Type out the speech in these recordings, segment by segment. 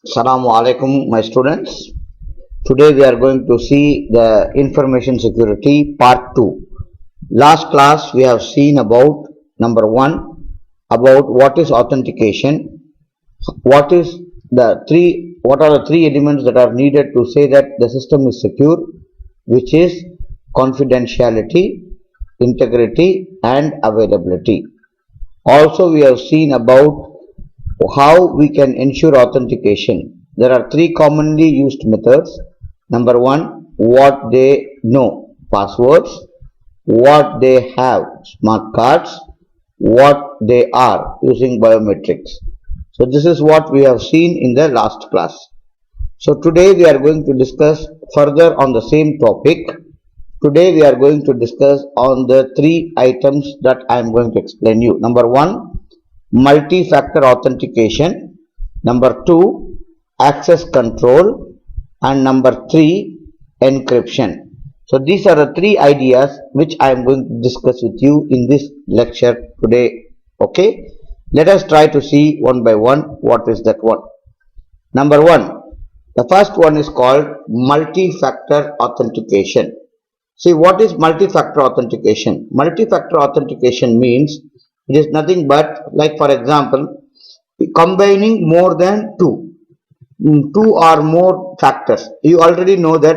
Assalamu alaikum, my students. Today we are going to see the information security part 2. Last class we have seen about number 1, about what is authentication, what are the three elements that are needed to say that the system is secure, which is confidentiality, integrity and availability. Also we have seen about how we can ensure authentication. There are three commonly used methods. Number 1, what they know, passwords, what they have, smart cards, what they are, using biometrics. So this is what we have seen in the last class. So today we are going to discuss further on the same topic. Today we are going to discuss on the three items that I am going to explain you. Number 1, multi-factor authentication. Number 2, access control. And number 3, encryption. So these are the three ideas which I am going to discuss with you in this lecture today. Okay, let us try to see one by one what is that one. Number 1, the first one is called multi-factor authentication. See, what is multi-factor authentication? Multi-factor authentication means it is nothing but, like for example, combining more than two or more factors. You already know that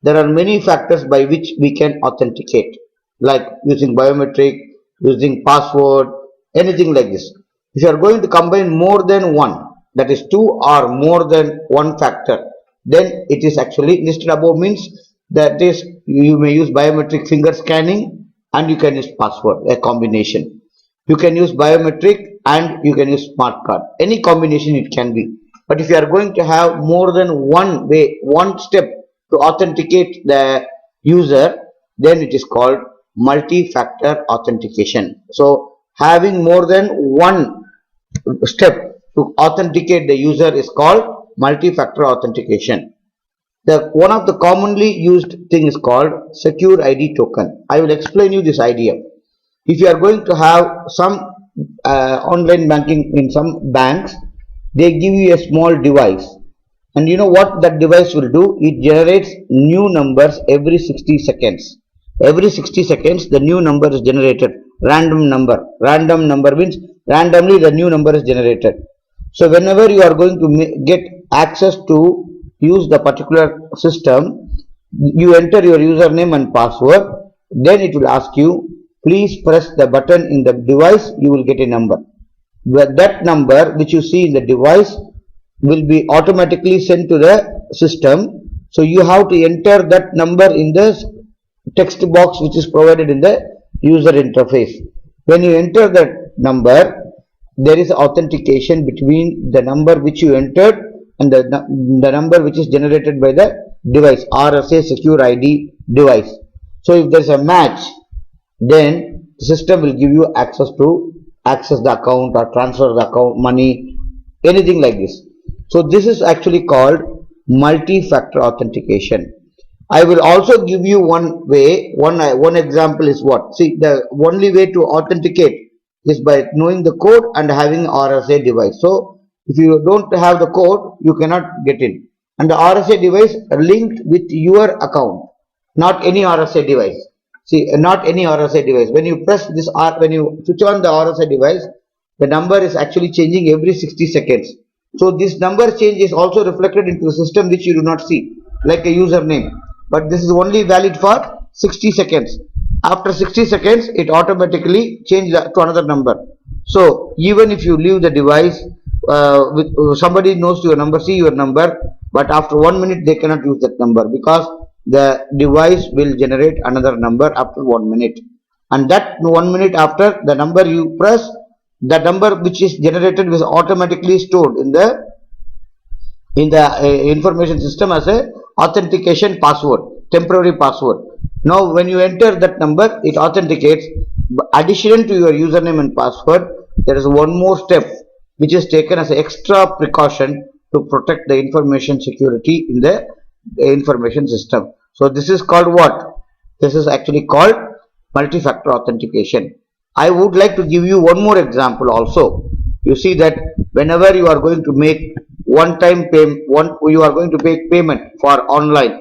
there are many factors by which we can authenticate, like using biometric, using password, anything like this. If you are going to combine more than one, that is two or more than one factor, then it is actually listed above, means that is you may use biometric finger scanning and you can use password, a combination. You can use biometric and you can use smart card. Any combination it can be. But if you are going to have more than one way, one step to authenticate the user, then it is called multi-factor authentication. So having more than one step to authenticate the user is called multi-factor authentication. One of the commonly used thing is called secure ID token. I will explain you this idea. If you are going to have some online banking in some banks, they give you a small device, and you know what that device will do? It generates new numbers every 60 seconds. Every 60 seconds the new number is generated. Random number means randomly the new number is generated. So whenever you are going to get access to use the particular system, you enter your username and password, then it will ask you, please press the button in the device, you will get a number. That number which you see in the device will be automatically sent to the system. So you have to enter that number in the text box which is provided in the user interface. When you enter that number, there is authentication between the number which you entered and the number which is generated by the device, RSA secure ID device. So if there is a match, then the system will give you access to access the account or transfer the account money, anything like this. So this is actually called multi-factor authentication. I will also give you one way, one example is what? See, the only way to authenticate is by knowing the code and having RSA device. So if you don't have the code, you cannot get in. And the RSA device linked with your account, not any RSA device. See, not any RSA device. When you press this, when you switch on the RSA device, the number is actually changing every 60 seconds. So this number change is also reflected into the system which you do not see, like a username. But this is only valid for 60 seconds. After 60 seconds, it automatically changes to another number. So even if you leave the device, somebody knows your number, see your number, but after 1 minute they cannot use that number because the device will generate another number after 1 minute, and that 1 minute after the number you press, the number which is generated was automatically stored in the information system as a authentication password, temporary password. Now when you enter that number, it authenticates. Addition to your username and password, there is one more step which is taken as an extra precaution to protect the information security in the information system. So this is called what? This is actually called multi-factor authentication. I would like to give you one more example also. You see that whenever you are going to make one time payment, you are going to pay payment for online,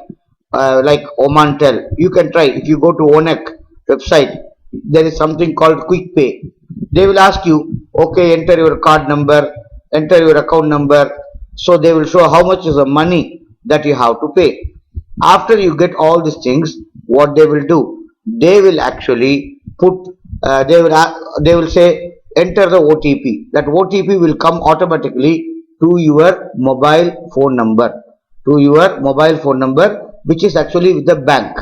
like Omantel. You can try. If you go to Onek website, there is something called quick pay. They will ask you, okay, enter your card number, enter your account number. So they will show how much is the money that you have to pay. After you get all these things, what they will do? They will actually put, they will say enter the OTP. That OTP will come automatically to your mobile phone number, which is actually with the bank.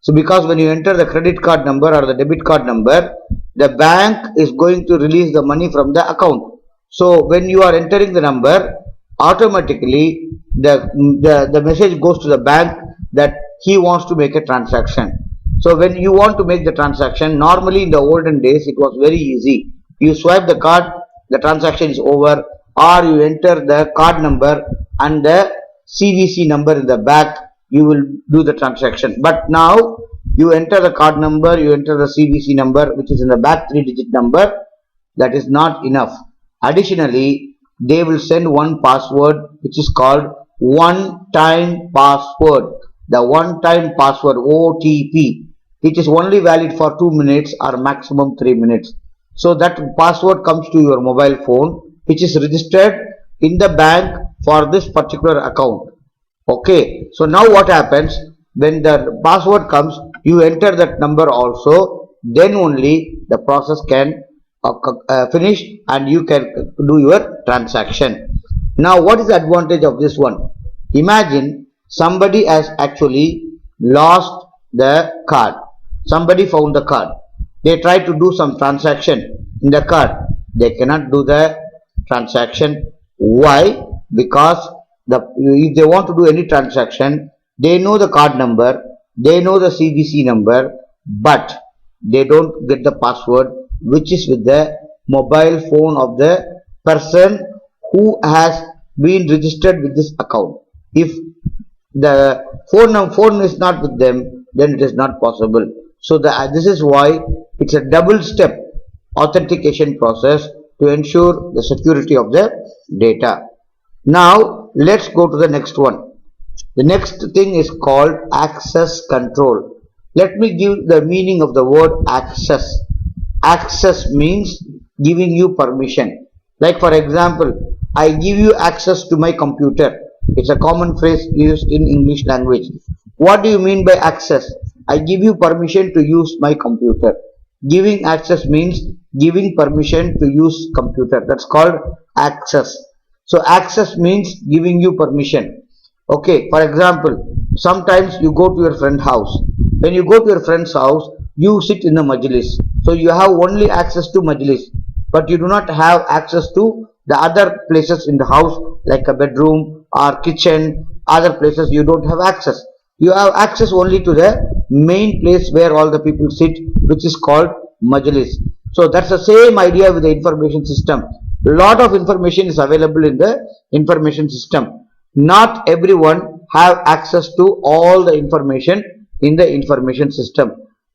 So because when you enter the credit card number or the debit card number, the bank is going to release the money from the account. So when you are entering the number, automatically the message goes to the bank that he wants to make a transaction. So when you want to make the transaction, normally in the olden days it was very easy. You swipe the card, the transaction is over, or you enter the card number and the CVC number in the back, you will do the transaction. But now you enter the card number, you enter the CVC number which is in the back 3-digit number. That is not enough. Additionally, they will send one password which is called one-time password. The one-time password, OTP, it is only valid for 2 minutes or maximum 3 minutes. So that password comes to your mobile phone which is registered in the bank for this particular account. Okay, so now what happens? When the password comes, you enter that number also, then only the process can finish and you can do your transaction. Now what is the advantage of this one? Imagine somebody has actually lost the card. Somebody found the card. They try to do some transaction in the card. They cannot do the transaction. Why? Because if they want to do any transaction, they know the card number, they know the CVC number, but they don't get the password which is with the mobile phone of the person who has been registered with this account. If the phone is not with them, then it is not possible. So this is why it's a double step authentication process to ensure the security of the data. Now let's go to the next one. The next thing is called access control. Let me give the meaning of the word access. Access means giving you permission. Like for example, I give you access to my computer. It's a common phrase used in English language. What do you mean by access? I give you permission to use my computer. Giving access means giving permission to use computer. That's called access. So access means giving you permission. Okay, for example, sometimes you go to your friend's house. When you go to your friend's house, you sit in the majlis. So you have only access to majlis, but you do not have access to the other places in the house like a bedroom or kitchen. Other places you don't have access. You have access only to the main place where all the people sit, which is called majlis. So that's the same idea with the information system. A lot of information is available in the information system. Not everyone have access to all the information in the information system.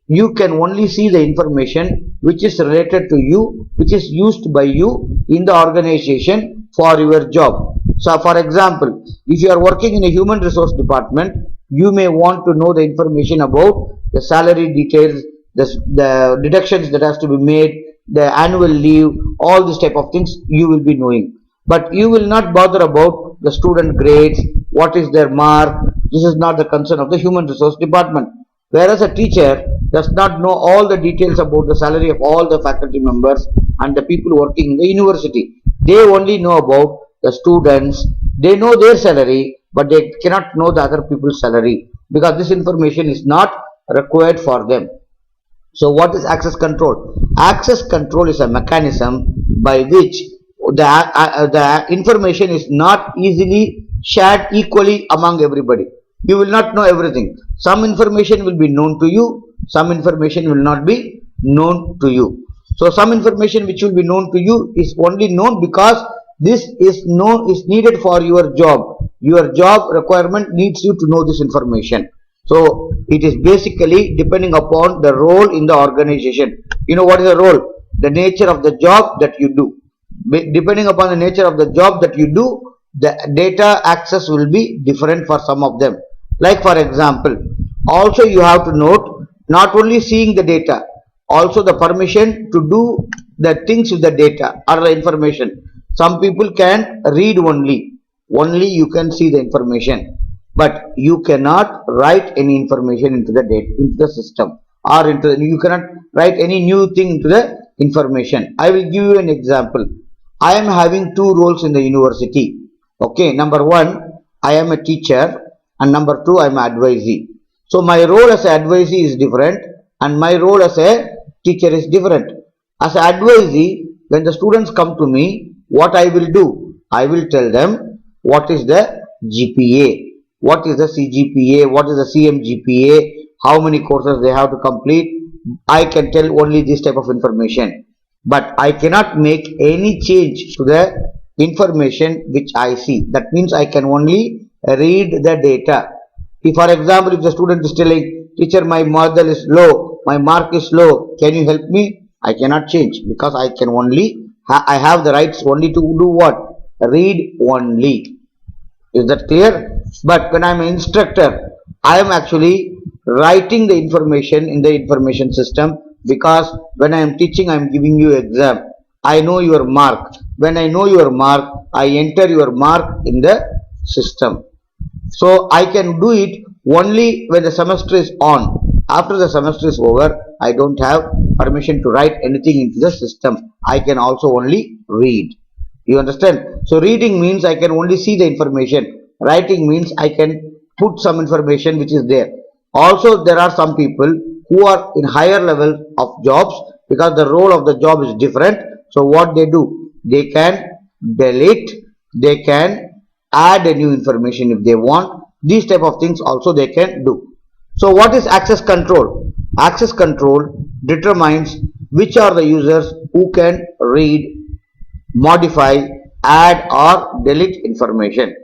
You can only see the information which is related to you, which is used by you in the organization for your job. So for example, if you are working in a human resource department, you may want to know the information about the salary details, the deductions that has to be made, the annual leave, all this type of things you will be knowing. But you will not bother about the student grades, what is their mark. This is not the concern of the human resource department. Whereas a teacher does not know all the details about the salary of all the faculty members and the people working in the university. They only know about the students. They know their salary, but they cannot know the other people's salary because this information is not required for them. So what is access control? Access control is a mechanism by which the information is not easily shared equally among everybody. You will not know everything. Some information will be known to you, some information will not be known to you. So some information which will be known to you is only known because this is needed for your job. Your job requirement needs you to know this information. So it is basically depending upon the role in the organization. You know what is the role? The nature of the job that you do. Depending upon the nature of the job that you do, the data access will be different for some of them. Like for example, also you have to note, not only seeing the data, also the permission to do the things with the data or the information. Some people can read only you can see the information, but you cannot write any information into the data, into the system, or you cannot write any new thing into the information. I will give you an example. I am having two roles in the university. Okay, number one, I am a teacher, and number two, I am an advisee. So my role as an advisee is different, and my role as a teacher is different. As an advisee, when the students come to me, what I will do? I will tell them what is the GPA, what is the CGPA, what is the CMGPA, how many courses they have to complete. I can tell only this type of information, but I cannot make any change to the information which I see. That means I can only read the data. If for example, if the student is telling, teacher, my model is low, my mark is low, can you help me? I cannot change, because I can only, I have the rights only to do what? Read only. Is that clear? But when I am an instructor, I am actually writing the information in the information system, because when I am teaching, I am giving you exam. I know your mark. When I know your mark, I enter your mark in the system. So I can do it only when the semester is on. After the semester is over, I don't have permission to write anything into the system. I can also only read. You understand? So reading means I can only see the information. Writing means I can put some information which is there. Also, there are some people who are in higher level of jobs, because the role of the job is different. So what they do? They can delete, they can add a new information if they want. These type of things also they can do. So what is access control? Access control determines which are the users who can read, modify, add or delete information.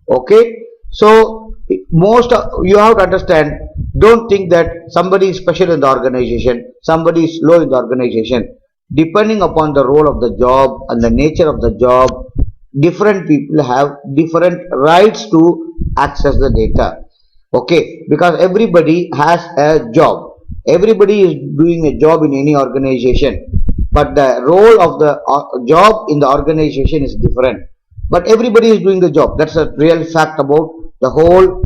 Okay, so you have to understand, don't think that somebody is special in the organization, somebody is low in the organization. Depending upon the role of the job and the nature of the job, different people have different rights to access the data. Okay, because everybody has a job. Everybody is doing a job in any organization, but the role of the job in the organization is different. But everybody is doing the job. That's a real fact about the whole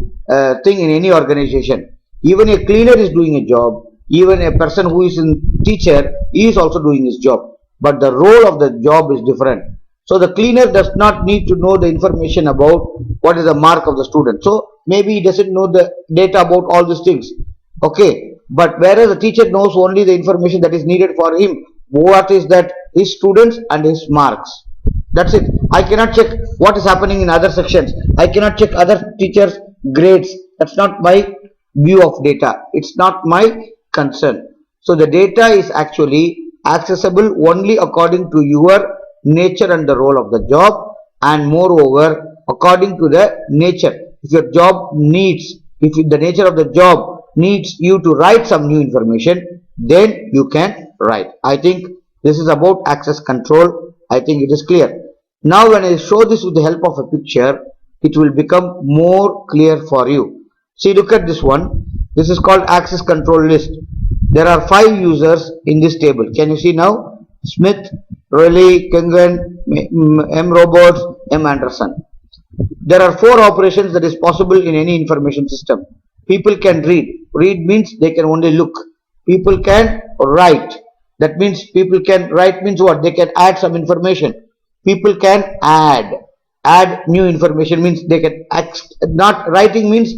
thing in any organization. Even a cleaner is doing a job. Even a person who is a teacher is also doing his job. But the role of the job is different. So the cleaner does not need to know the information about what is the mark of the student. So maybe he doesn't know the data about all these things. Okay. But whereas the teacher knows only the information that is needed for him. What is that? His students and his marks. That's it. I cannot check what is happening in other sections. I cannot check other teachers' grades. That's not my view of data. It's not my concern. So the data is actually accessible only according to your nature and the role of the job, and moreover according to the nature. If your job needs, if the nature of the job needs you to write some new information, then you can write. I think this is about access control. I think it is clear. Now when I show this with the help of a picture, it will become more clear for you. See, look at this one. This is called access control list. There are 5 users in this table. Can you see now? Smith, Riley, Kengan, M. Roberts, M. Anderson. There are 4 operations that is possible in any information system. People can read. Read means they can only look. People can write. That means people can write means what? They can add some information. People can add. Add new information means they can, not writing means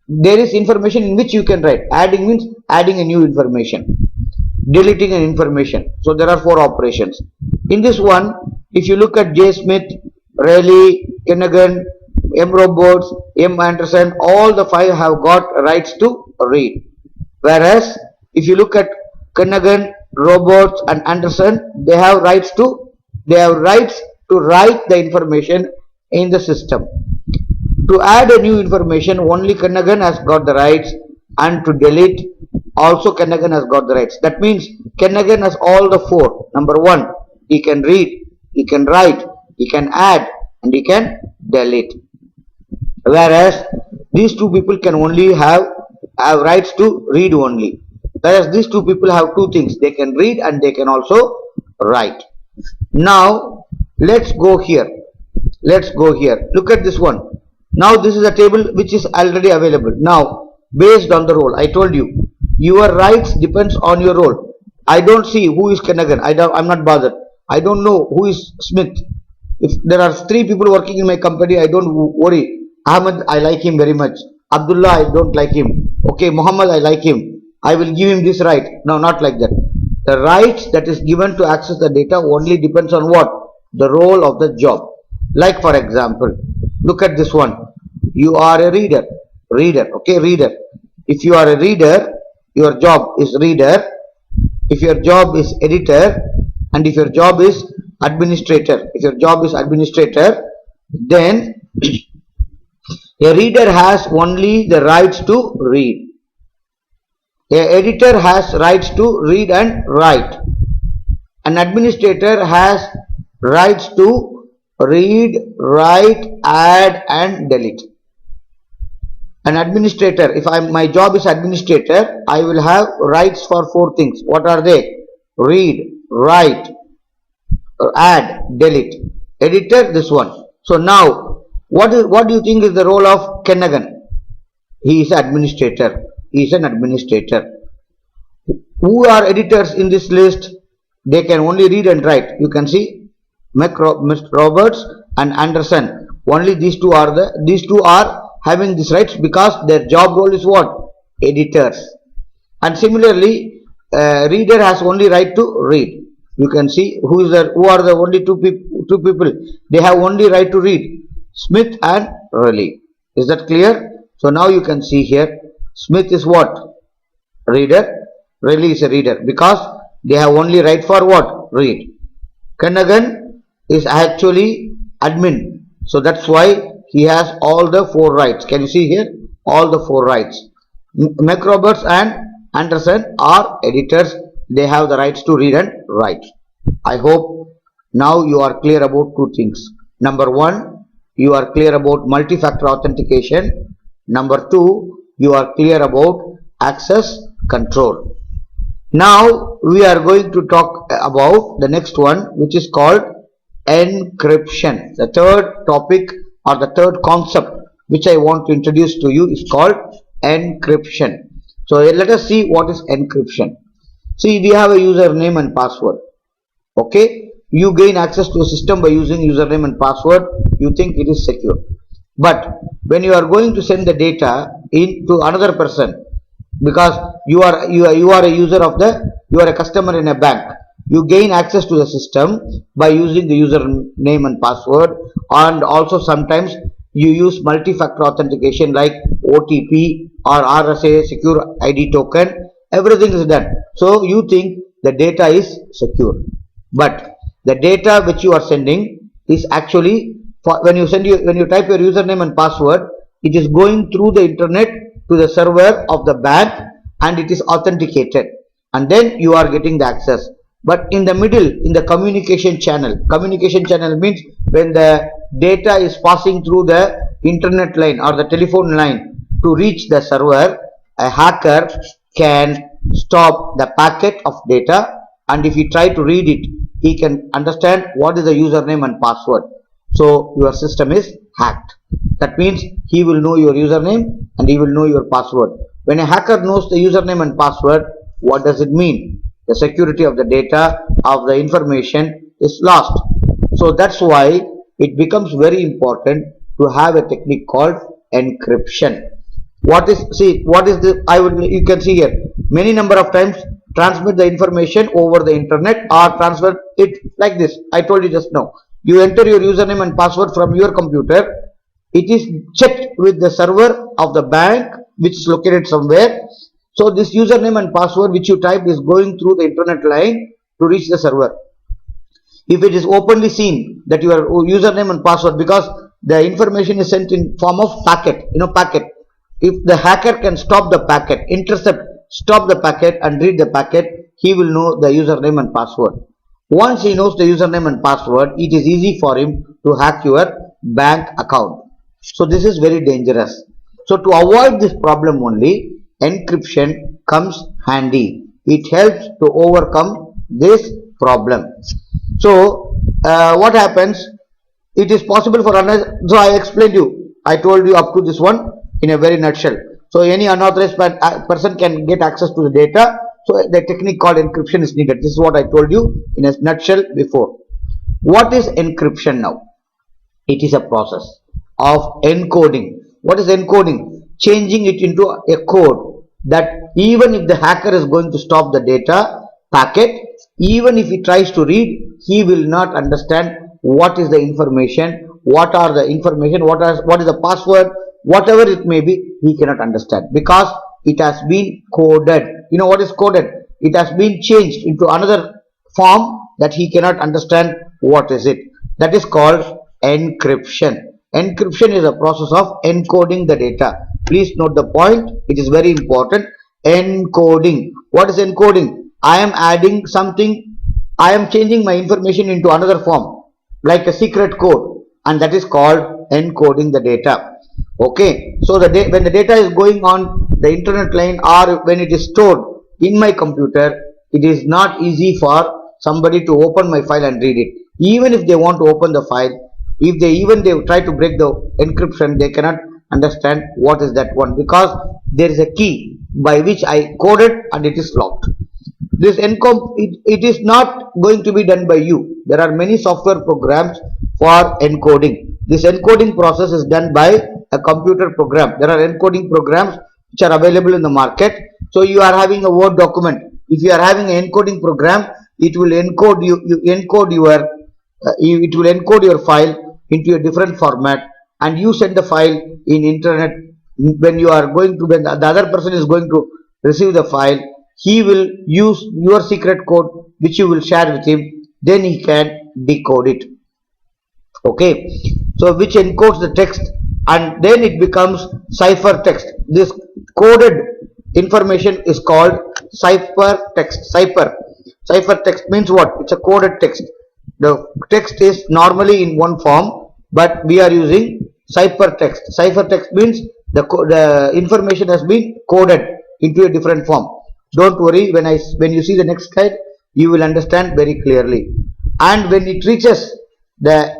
there is information in which you can write. Adding means adding a new information. Deleting an information. So there are 4 operations. In this one, if you look at J. Smith, Rayleigh, Kennegan, M. Roberts, M. Anderson, all the 5 have got rights to read. Whereas if you look at Kennegan, Roberts and Anderson, they have rights to write the information in the system. To add a new information, only Kennegan has got the rights, and to delete also Kennegan has got the rights. That means Kennegan has all the 4. Number 1, he can read, he can write, he can add, and he can delete. Whereas these two people can only have rights to read only. Whereas these two people have two things, they can read and they can also write. Now let's go here. Look at this one. Now this is a table which is already available. Now based on the role, I told you your rights depends on your role. I don't see who is Kenagan. I'm not bothered. I don't know who is Smith. If there are 3 people working in my company, I don't worry. Ahmed, I like him very much. Abdullah, I don't like him. Okay, Muhammad, I like him. I will give him this right. No, not like that. The rights that is given to access the data only depends on what? The role of the job. Like for example, look at this one. You are a reader. Okay, reader. If you are a reader, your job is reader. If your job is editor, and if your job is administrator, then a reader has only the rights to read. A editor has rights to read and write. An administrator has rights to read, write, add and delete. An administrator, if my job is administrator, I will have rights for 4 things. What are they? Read, write, add, delete. Editor, this one. So now what do you think is the role of Kenagan? He is administrator. He is an administrator. Who are editors in this list? They can only read and write. You can see Mr. Roberts and Anderson. Only these two are having these rights because their job role is what? Editors. And similarly, reader has only right to read. You can see who are the only two people. They have only right to read. Smith and Raleigh. Is that clear? So now you can see here, Smith is what? Reader. Raleigh is a reader because they have only right for what? Read. Kenagan is actually admin. So that's why he has all the 4 rights. Can you see here? All the 4 rights. McRoberts and Anderson are editors. They have the rights to read and write. I hope now you are clear about 2 things. Number 1, you are clear about multi-factor authentication. Number 2, you are clear about access control. Now we are going to talk about the next one, which is called encryption. The third topic or the third concept which I want to introduce to you is called encryption. So let us see what is encryption. See, we have a username and password. Okay, you gain access to a system by using username and password. You think it is secure, but when you are going to send the data into another person, because you are a user of you are a customer in a bank, you gain access to the system by using the username and password, and also sometimes you use multi-factor authentication like OTP or RSA secure ID token. Everything is done. So you think the data is secure, but the data which you are sending is actually, when you type your username and password, it is going through the internet to the server of the bank and it is authenticated, and then you are getting the access. But in the middle, in the communication channel means when the data is passing through the internet line or the telephone line to reach the server, a hacker can stop the packet of data, and if he try to read it, he can understand what is the username and password. So your system is hacked. That means he will know your username and he will know your password. When a hacker knows the username and password, what does it mean? The security of the data, of the information is lost. So that's why it becomes very important to have a technique called encryption. You can see here, many number of times transmit the information over the internet or transfer it like this. I told you just now. You enter your username and password from your computer. It is checked with the server of the bank which is located somewhere. So this username and password which you typed is going through the internet line to reach the server. If it is openly seen that your username and password, because the information is sent in form of packet, packet. If the hacker can stop the packet, stop the packet and read the packet, he will know the username and password. Once he knows the username and password, it is easy for him to hack your bank account. So this is very dangerous. So to avoid this problem only, encryption comes handy. It helps to overcome this problem. So what happens? It is possible for so I explained you. I told you up to this one in a very nutshell. So any unauthorized person can get access to the data. So the technique called encryption is needed. This is what I told you in a nutshell before. What is encryption now? It is a process of encoding. What is encoding? Changing it into a code that even if the hacker is going to stop the data packet, even if he tries to read, he will not understand what is the information, what are the information, what is the password, whatever it may be, he cannot understand because it has been coded. You know what is coded? It has been changed into another form that he cannot understand what is it. That is called encryption. Encryption is a process of encoding the data. Please note the point. It is very important. Encoding. What is encoding? I am adding something. I am changing my information into another form, like a secret code, and that is called encoding the data. Okay, so when the data is going on the internet line or when it is stored in my computer, it is not easy for somebody to open my file and read it. Even if they want to open the file, if they try to break the encryption, they cannot understand what is that one because there is a key by which I coded and it is locked. This it is not going to be done by you. There are many software programs for encoding. This encoding process is done by a computer program. There are encoding programs which are available in the market. So you are having a Word document. If you are having an encoding program, it will encode it will encode your file into a different format, and you send the file in internet. When the other person is going to receive the file, he will use your secret code which you will share with him. Then he can decode it. Okay, so which encodes the text and then it becomes cipher text. This coded information is called cipher text. Cipher text means what? It's a coded text. The text is normally in one form, but we are using cipher text. Cipher text means the information has been coded into a different form. Don't worry, when you see the next slide, you will understand very clearly. And when it reaches the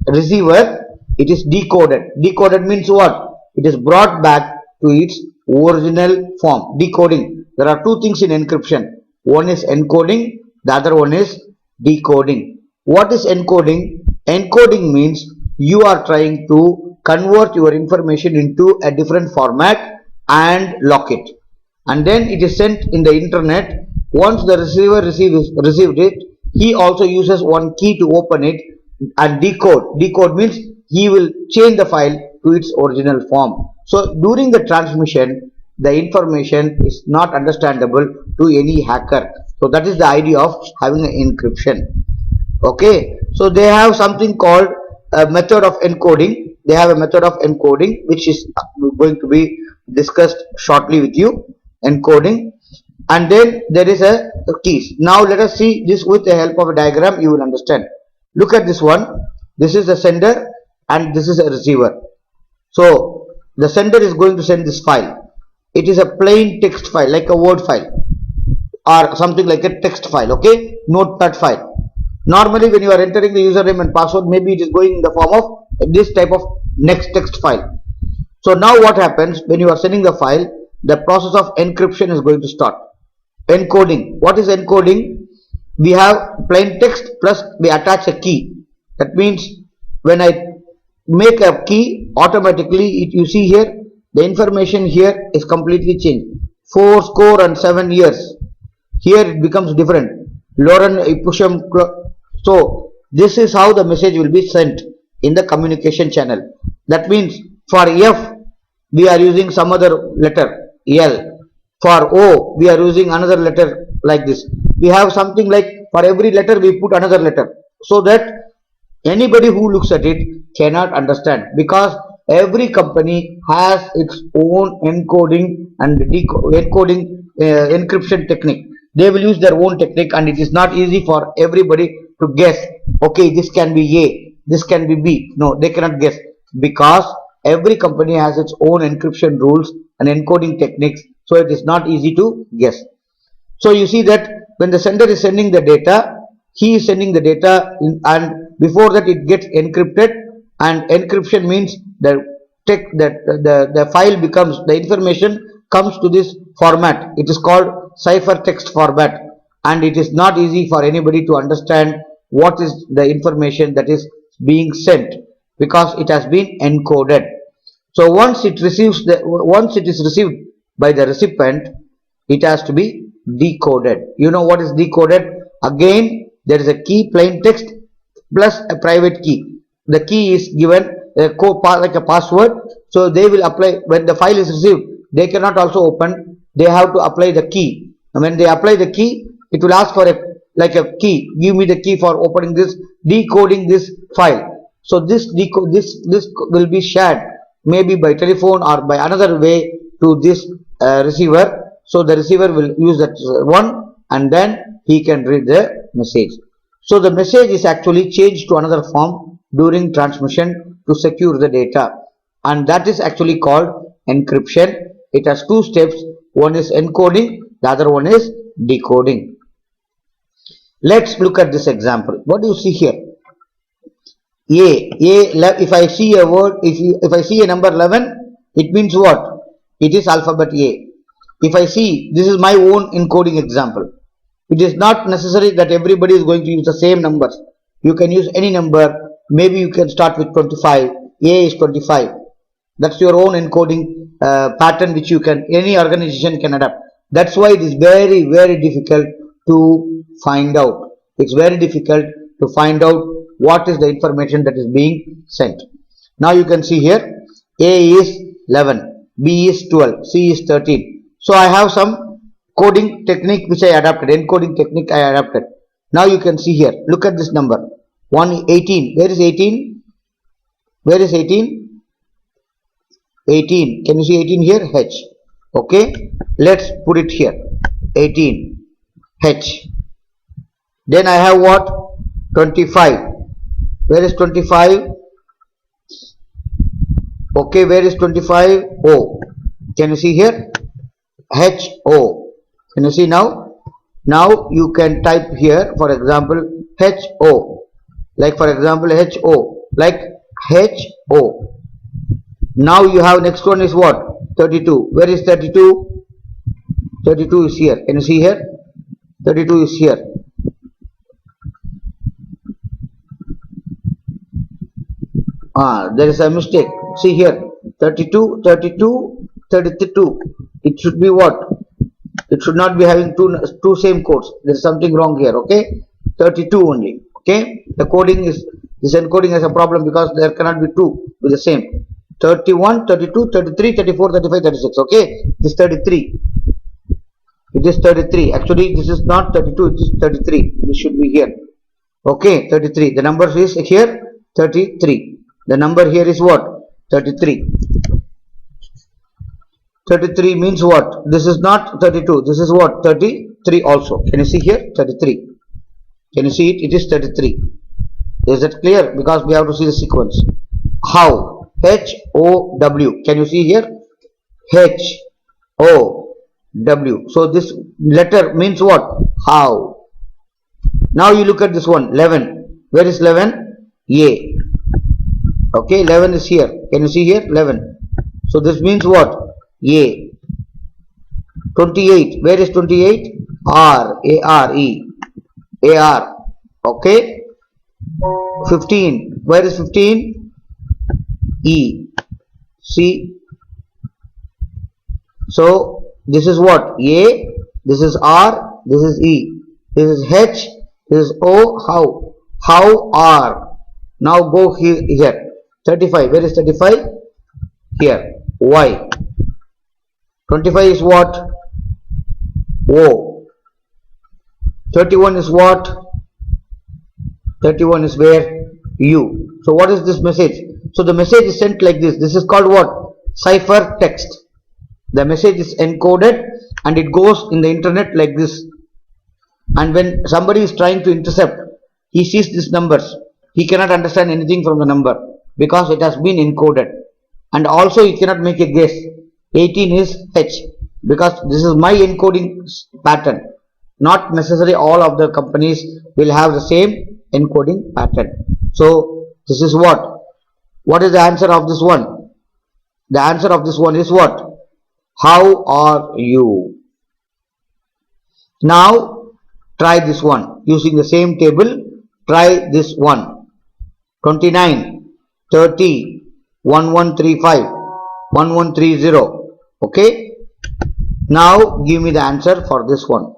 receiver, it is decoded. Decoded means what? It is brought back to its original form. Decoding. There are two things in encryption. One is encoding, the other one is decoding. What is encoding? Encoding means you are trying to convert your information into a different format and lock it. And then it is sent in the internet. Once the receiver received it, he also uses one key to open it and decode. Decode means he will change the file to its original form. So during the transmission, the information is not understandable to any hacker. So that is the idea of having an encryption. Okay, so they have something called a method of encoding. They have a method of encoding which is going to be discussed shortly with you. Encoding, and then there is a keys. Now let us see this with the help of a diagram. You will understand. Look at this one. This is the sender and this is a receiver. So the sender is going to send this file. It is a plain text file, like a Word file or something like a text file. Okay, notepad file. Normally when you are entering the username and password, maybe it is going in the form of this type of next text file. So now what happens when you are sending the file? The process of encryption is going to start. Encoding. What is encoding? We have plain text plus we attach a key. That means when I make a key, automatically you see here the information here is completely changed. 4 years. Here it becomes different. Lauren Ipusham. So this is how the message will be sent in the communication channel. That means for F we are using some other letter L. For O we are using another letter like this. We have something like for every letter we put another letter, so that anybody who looks at it cannot understand, because every company has its own encoding and encryption technique. they will use their own technique, and it is not easy for everybody to guess, okay, this can be A, this can be B. No, they cannot guess, because every company has its own encryption rules and encoding techniques, so it is not easy to guess. So you see that when the sender is sending the data, he is sending the data and before that it gets encrypted, and encryption means the file becomes, the information comes to this format. It is called cipher text format, and it is not easy for anybody to understand what is the information that is being sent, because it has been encoded. So once it is received by the recipient, it has to be decoded. You know what is decoded? Again, there is a key, plain text, plus a private key. The key is given a code like a password, so they will apply when the file is received. They cannot also open, they have to apply the key, and when they apply the key, it will ask for a key. Give me the key for opening this, decoding this file. So this will be shared maybe by telephone or by another way to this receiver. So the receiver will use that one, and then he can read the message. So the message is actually changed to another form during transmission to secure the data, and that is actually called encryption. It has two steps. One is encoding, the other one is decoding. Let's look at this example. What do you see here? If I see a word, if I see a number 11, it means what? It is alphabet A. If I see, this is my own encoding example. It is not necessary that everybody is going to use the same numbers. You can use any number. Maybe you can start with 25. A is 25. That's your own encoding pattern, which you can, any organization can adapt. That's why it is very, very difficult to find out. It's very difficult to find out what is the information that is being sent. Now you can see here, A is 11, B is 12, C is 13. So I have some coding technique which I adapted, encoding technique I adapted. Now you can see here, look at this number, 118. Where is 18? Where is 18? 18. Can you see 18 here? H. Okay. Let's put it here. 18. H. Then I have what? 25. Where is 25? Okay. Where is 25? O. Can you see here? H. O. Can you see now? Now you can type here, for example, H. O. Like for example, H. O. Like H. O. Now you have next one is what? 32. Where is 32? 32 is here. Can you see here? 32 is here. There is a mistake. See here. 32, 32, 32. It should be what? It should not be having two same codes. There is something wrong here. Okay. 32 only. Okay. The coding is, this encoding has a problem because there cannot be two with the same. 31, 32, 33, 34, 35, 36. Okay. It is 33. It is 33. Actually, this is not 32. It is 33. This should be here. Okay. 33. The number is here 33. The number here is what? 33. 33 means what? This is not 32. This is what? 33 also. Can you see here? 33. Can you see it? It is 33. Is that clear? Because we have to see the sequence. How? H-O-W. Can you see here? H-O-W. So this letter means what? How. Now you look at this one. 11. Where is 11? A. Okay, 11 is here. Can you see here? 11. So this means what? A. 28. Where is 28? R. A-R-E. A-R. Okay. 15. Where is 15? E. C. So this is what? A. This is R. This is E. This is H. This is O. How? How R. Now go here. 35. Where is 35? Here. Y. 25 is what? O. 31 is what? 31 is where? U. So what is this message? So the message is sent like this. This is called what? Cipher text. The message is encoded and it goes in the internet like this. And when somebody is trying to intercept, he sees these numbers. He cannot understand anything from the number because it has been encoded. And also he cannot make a guess. 18 is H because this is my encoding pattern. Not necessarily all of the companies will have the same encoding pattern. So this is what? What is the answer of this one? The answer of this one is what? How are you? Now try this one. Using the same table, try this one. 29, 30, 1135, 1130. Okay. Now give me the answer for this one.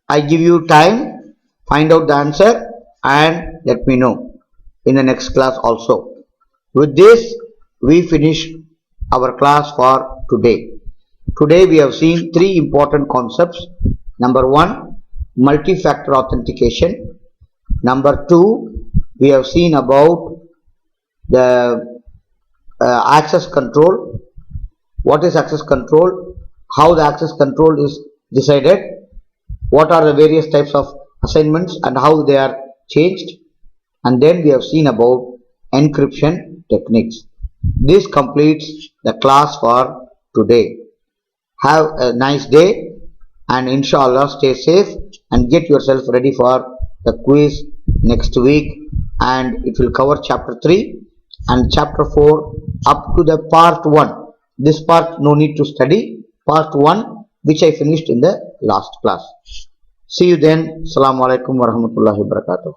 I give you time, find out the answer and let me know in the next class also. With this, we finish our class for today. Today we have seen three important concepts. Number one, multi-factor authentication. Number two, we have seen about the access control. What is access control? How the access control is decided? What are the various types of assignments and how they are changed? And then we have seen about encryption techniques. This completes the class for today. Have a nice day and inshallah stay safe and get yourself ready for the quiz next week, and it will cover chapter 3 and chapter 4 up to the part 1. This part no need to study. Part 1 which I finished in the last class. See you then. Assalamu alaikum warahmatullahi wabarakatuh.